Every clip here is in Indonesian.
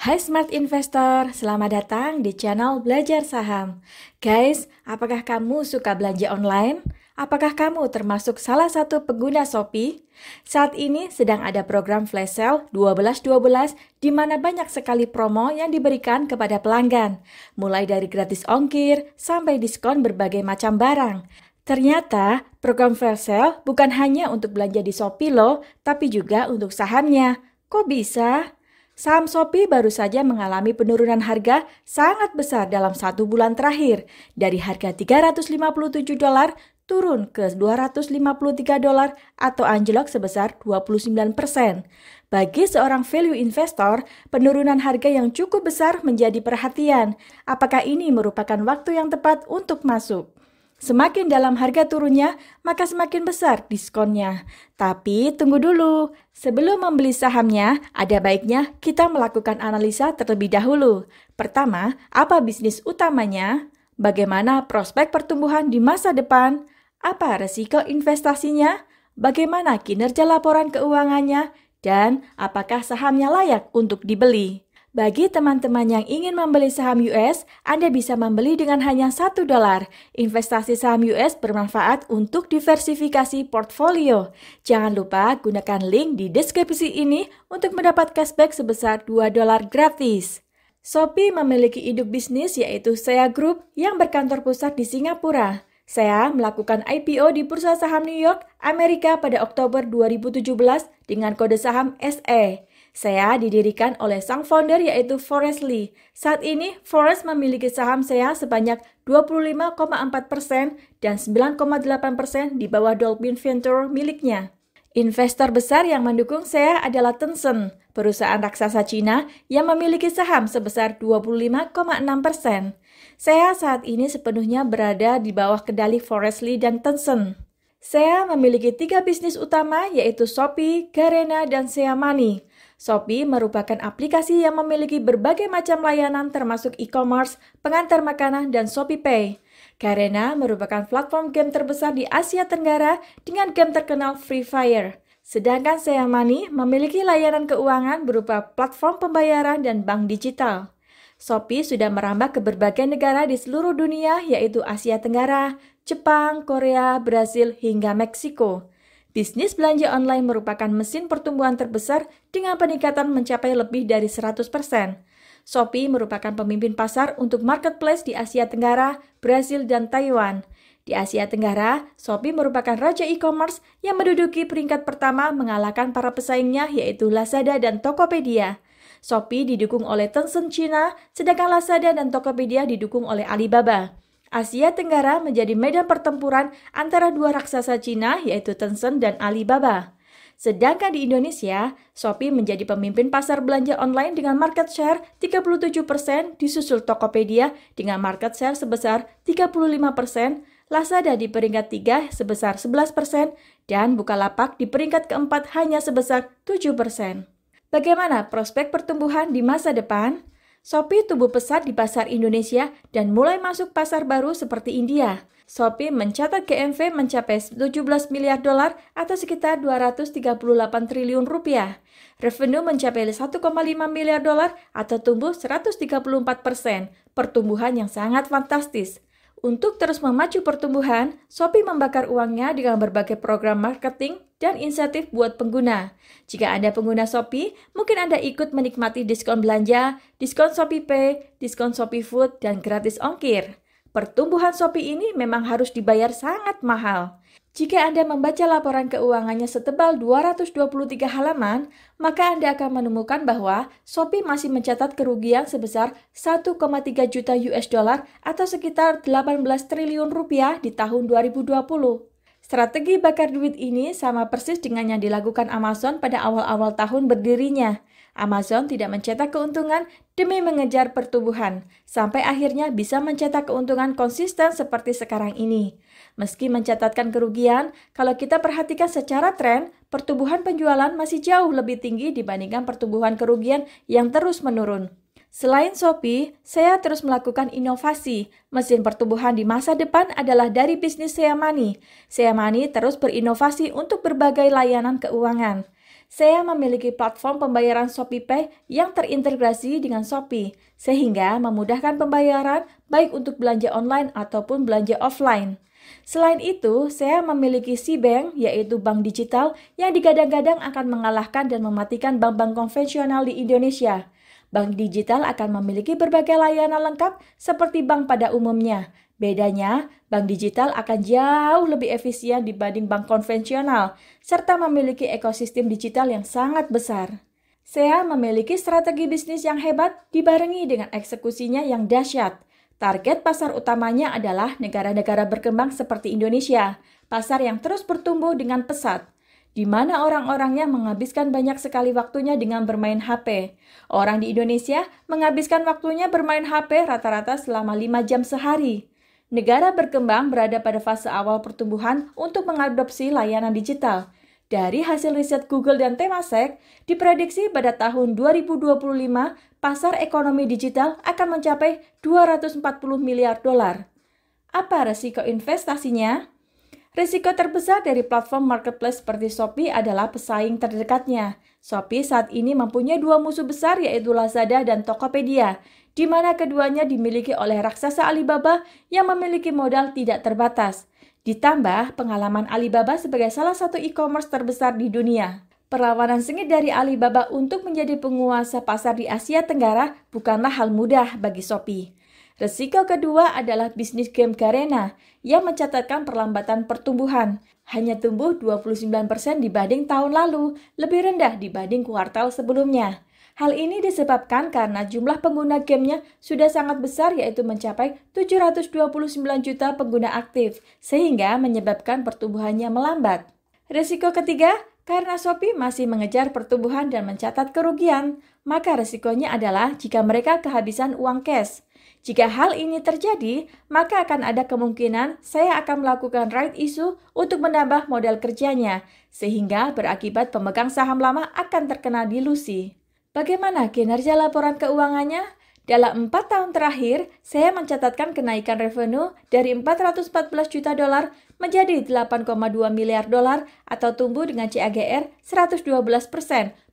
Hai Smart Investor, selamat datang di channel Belajar Saham. Guys, apakah kamu suka belanja online? Apakah kamu termasuk salah satu pengguna Shopee? Saat ini sedang ada program flash sale 12-12 di mana banyak sekali promo yang diberikan kepada pelanggan, mulai dari gratis ongkir sampai diskon berbagai macam barang. Ternyata program flash sale bukan hanya untuk belanja di Shopee loh, tapi juga untuk sahamnya. Kok bisa? Saham Shopee baru saja mengalami penurunan harga sangat besar dalam 1 bulan terakhir, dari harga $357 turun ke $253 atau anjlok sebesar 29%. Bagi seorang value investor, penurunan harga yang cukup besar menjadi perhatian. Apakah ini merupakan waktu yang tepat untuk masuk? Semakin dalam harga turunnya, maka semakin besar diskonnya. Tapi tunggu dulu, sebelum membeli sahamnya, ada baiknya kita melakukan analisa terlebih dahulu. Pertama, apa bisnis utamanya? Bagaimana prospek pertumbuhan di masa depan? Apa resiko investasinya? Bagaimana kinerja laporan keuangannya? Dan apakah sahamnya layak untuk dibeli? Bagi teman-teman yang ingin membeli saham US, Anda bisa membeli dengan hanya $1. Investasi saham US bermanfaat untuk diversifikasi portfolio. Jangan lupa gunakan link di deskripsi ini untuk mendapat cashback sebesar $2 gratis. Shopee memiliki induk bisnis yaitu SEA Group yang berkantor pusat di Singapura. SEA melakukan IPO di Bursa Saham New York, Amerika pada Oktober 2017 dengan kode saham SE. SEA didirikan oleh sang founder yaitu Forrest Li. Saat ini, Forrest memiliki saham SEA sebanyak 25,4% dan 9,8% di bawah Dolphin Venture miliknya. Investor besar yang mendukung SEA adalah Tencent, perusahaan raksasa Cina yang memiliki saham sebesar 25,6%. SEA saat ini sepenuhnya berada di bawah kendali Forrest Li dan Tencent. SEA memiliki 3 bisnis utama yaitu Shopee, Garena, dan SEA Money. Shopee merupakan aplikasi yang memiliki berbagai macam layanan termasuk e-commerce, pengantar makanan, dan ShopeePay. Garena merupakan platform game terbesar di Asia Tenggara dengan game terkenal Free Fire. Sedangkan SEA Money memiliki layanan keuangan berupa platform pembayaran dan bank digital. Shopee sudah merambah ke berbagai negara di seluruh dunia yaitu Asia Tenggara, Jepang, Korea, Brasil, hingga Meksiko. Bisnis belanja online merupakan mesin pertumbuhan terbesar dengan peningkatan mencapai lebih dari 100%. Shopee merupakan pemimpin pasar untuk marketplace di Asia Tenggara, Brasil, dan Taiwan. Di Asia Tenggara, Shopee merupakan raja e-commerce yang menduduki peringkat pertama mengalahkan para pesaingnya yaitu Lazada dan Tokopedia. Shopee didukung oleh Tencent China, sedangkan Lazada dan Tokopedia didukung oleh Alibaba. Asia Tenggara menjadi medan pertempuran antara dua raksasa Cina yaitu Tencent dan Alibaba. Sedangkan di Indonesia, Shopee menjadi pemimpin pasar belanja online dengan market share 37%, disusul Tokopedia dengan market share sebesar 35%, Lazada di peringkat 3 sebesar 11%, dan Bukalapak di peringkat keempat hanya sebesar 7%. Bagaimana prospek pertumbuhan di masa depan? Shopee tumbuh pesat di pasar Indonesia dan mulai masuk pasar baru seperti India. Shopee mencatat GMV mencapai $17 miliar atau sekitar 238 triliun rupiah. Revenue mencapai $1,5 miliar atau tumbuh 134%, pertumbuhan yang sangat fantastis. Untuk terus memacu pertumbuhan, Shopee membakar uangnya dengan berbagai program marketing dan insentif buat pengguna. Jika Anda pengguna Shopee, mungkin Anda ikut menikmati diskon belanja, diskon ShopeePay, diskon ShopeeFood, dan gratis ongkir. Pertumbuhan Shopee ini memang harus dibayar sangat mahal. Jika Anda membaca laporan keuangannya setebal 223 halaman, maka Anda akan menemukan bahwa Shopee masih mencatat kerugian sebesar 1,3 juta US dollar atau sekitar 18 triliun rupiah di tahun 2020. Strategi bakar duit ini sama persis dengan yang dilakukan Amazon pada awal-awal tahun berdirinya. Amazon tidak mencetak keuntungan demi mengejar pertumbuhan, sampai akhirnya bisa mencetak keuntungan konsisten seperti sekarang ini. Meski mencatatkan kerugian, kalau kita perhatikan secara tren, pertumbuhan penjualan masih jauh lebih tinggi dibandingkan pertumbuhan kerugian yang terus menurun. Selain Shopee, SEA terus melakukan inovasi. Mesin pertumbuhan di masa depan adalah dari bisnis SEA Money. SEA Money terus berinovasi untuk berbagai layanan keuangan. Saya memiliki platform pembayaran ShopeePay yang terintegrasi dengan Shopee, sehingga memudahkan pembayaran baik untuk belanja online ataupun belanja offline. Selain itu, saya memiliki SeaBank, yaitu bank digital yang digadang-gadang akan mengalahkan dan mematikan bank-bank konvensional di Indonesia. Bank digital akan memiliki berbagai layanan lengkap seperti bank pada umumnya. Bedanya, bank digital akan jauh lebih efisien dibanding bank konvensional, serta memiliki ekosistem digital yang sangat besar. Saya memiliki strategi bisnis yang hebat dibarengi dengan eksekusinya yang dahsyat. Target pasar utamanya adalah negara-negara berkembang seperti Indonesia, pasar yang terus bertumbuh dengan pesat, di mana orang-orangnya menghabiskan banyak sekali waktunya dengan bermain HP. Orang di Indonesia menghabiskan waktunya bermain HP rata-rata selama 5 jam sehari. Negara berkembang berada pada fase awal pertumbuhan untuk mengadopsi layanan digital. Dari hasil riset Google dan Temasek, diprediksi pada tahun 2025, pasar ekonomi digital akan mencapai 240 miliar dolar. Apa resiko investasinya? Risiko terbesar dari platform marketplace seperti Shopee adalah pesaing terdekatnya. Shopee saat ini mempunyai dua musuh besar yaitu Lazada dan Tokopedia, di mana keduanya dimiliki oleh raksasa Alibaba yang memiliki modal tidak terbatas. Ditambah pengalaman Alibaba sebagai salah satu e-commerce terbesar di dunia. Perlawanan sengit dari Alibaba untuk menjadi penguasa pasar di Asia Tenggara bukanlah hal mudah bagi Shopee. Risiko kedua adalah bisnis game Garena yang mencatatkan perlambatan pertumbuhan. Hanya tumbuh 29% dibanding tahun lalu, lebih rendah dibanding kuartal sebelumnya. Hal ini disebabkan karena jumlah pengguna gamenya sudah sangat besar yaitu mencapai 729 juta pengguna aktif, sehingga menyebabkan pertumbuhannya melambat. Risiko ketiga, karena Shopee masih mengejar pertumbuhan dan mencatat kerugian, maka risikonya adalah jika mereka kehabisan uang cash. Jika hal ini terjadi, maka akan ada kemungkinan saya akan melakukan right issue untuk menambah modal kerjanya, sehingga berakibat pemegang saham lama akan terkena dilusi. Bagaimana kinerja laporan keuangannya? Dalam 4 tahun terakhir, saya mencatatkan kenaikan revenue dari 414 juta dolar menjadi 8,2 miliar dolar atau tumbuh dengan CAGR 112%,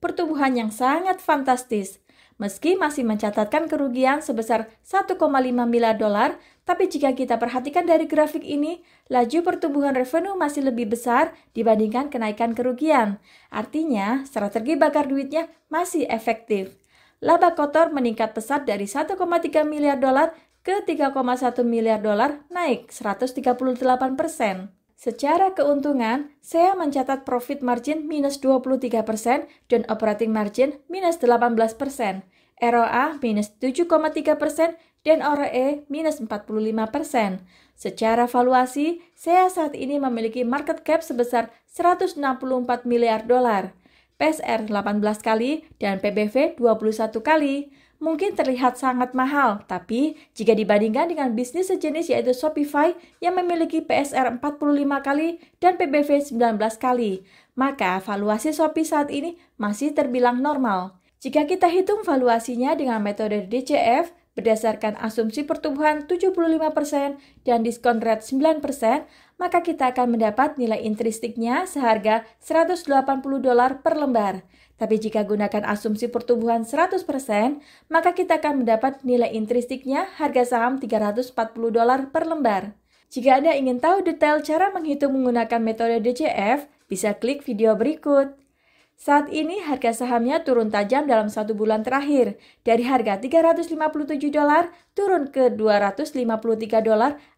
pertumbuhan yang sangat fantastis. Meski masih mencatatkan kerugian sebesar 1,5 miliar dolar, tapi jika kita perhatikan dari grafik ini, laju pertumbuhan revenue masih lebih besar dibandingkan kenaikan kerugian. Artinya, strategi bakar duitnya masih efektif. Laba kotor meningkat pesat dari 1,3 miliar dolar ke 3,1 miliar dolar, naik 138%. Secara keuntungan, saya mencatat profit margin minus 23% dan operating margin minus 18%, ROA minus 7,3% dan ROE minus 45%. Secara valuasi, saya saat ini memiliki market cap sebesar 164 miliar dolar, PSR 18 kali dan PBV 21 kali. Mungkin terlihat sangat mahal, tapi jika dibandingkan dengan bisnis sejenis yaitu Shopify yang memiliki PSR 45 kali dan PBV 19 kali, maka valuasi Shopee saat ini masih terbilang normal. Jika kita hitung valuasinya dengan metode DCF berdasarkan asumsi pertumbuhan 75% dan diskon rate 9%, maka kita akan mendapat nilai intrinstiknya seharga $180 per lembar. Tapi jika gunakan asumsi pertumbuhan 100%, maka kita akan mendapat nilai intrinstiknya harga saham $340 per lembar. Jika Anda ingin tahu detail cara menghitung menggunakan metode DCF, bisa klik video berikut. Saat ini harga sahamnya turun tajam dalam 1 bulan terakhir, dari harga $357 turun ke $253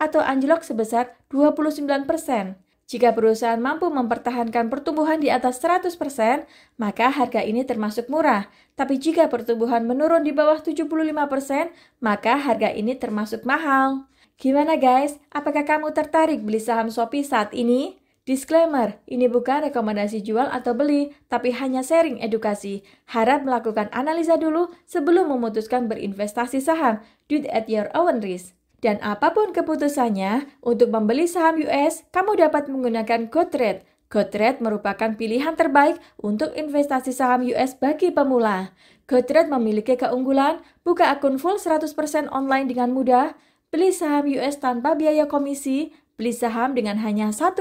atau anjlok sebesar 29%. Jika perusahaan mampu mempertahankan pertumbuhan di atas 100%, maka harga ini termasuk murah. Tapi jika pertumbuhan menurun di bawah 75%, maka harga ini termasuk mahal. Gimana guys? Apakah kamu tertarik beli saham Shopee saat ini? Disclaimer, ini bukan rekomendasi jual atau beli, tapi hanya sharing edukasi. Harap melakukan analisa dulu sebelum memutuskan berinvestasi saham. Do it at your own risk. Dan apapun keputusannya, untuk membeli saham US, kamu dapat menggunakan GoTrade. GoTrade merupakan pilihan terbaik untuk investasi saham US bagi pemula. GoTrade memiliki keunggulan, buka akun full 100% online dengan mudah, beli saham US tanpa biaya komisi, beli saham dengan hanya $1.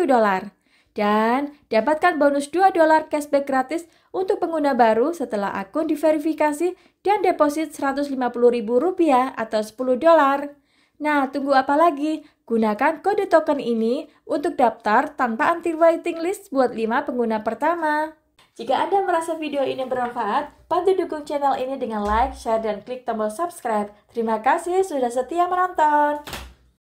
Dan dapatkan bonus $2 cashback gratis untuk pengguna baru setelah akun diverifikasi dan deposit Rp150.000 atau $10. Nah, tunggu apa lagi? Gunakan kode token ini untuk daftar tanpa anti-waiting list buat 5 pengguna pertama. Jika Anda merasa video ini bermanfaat, bantu dukung channel ini dengan like, share, dan klik tombol subscribe. Terima kasih sudah setia menonton.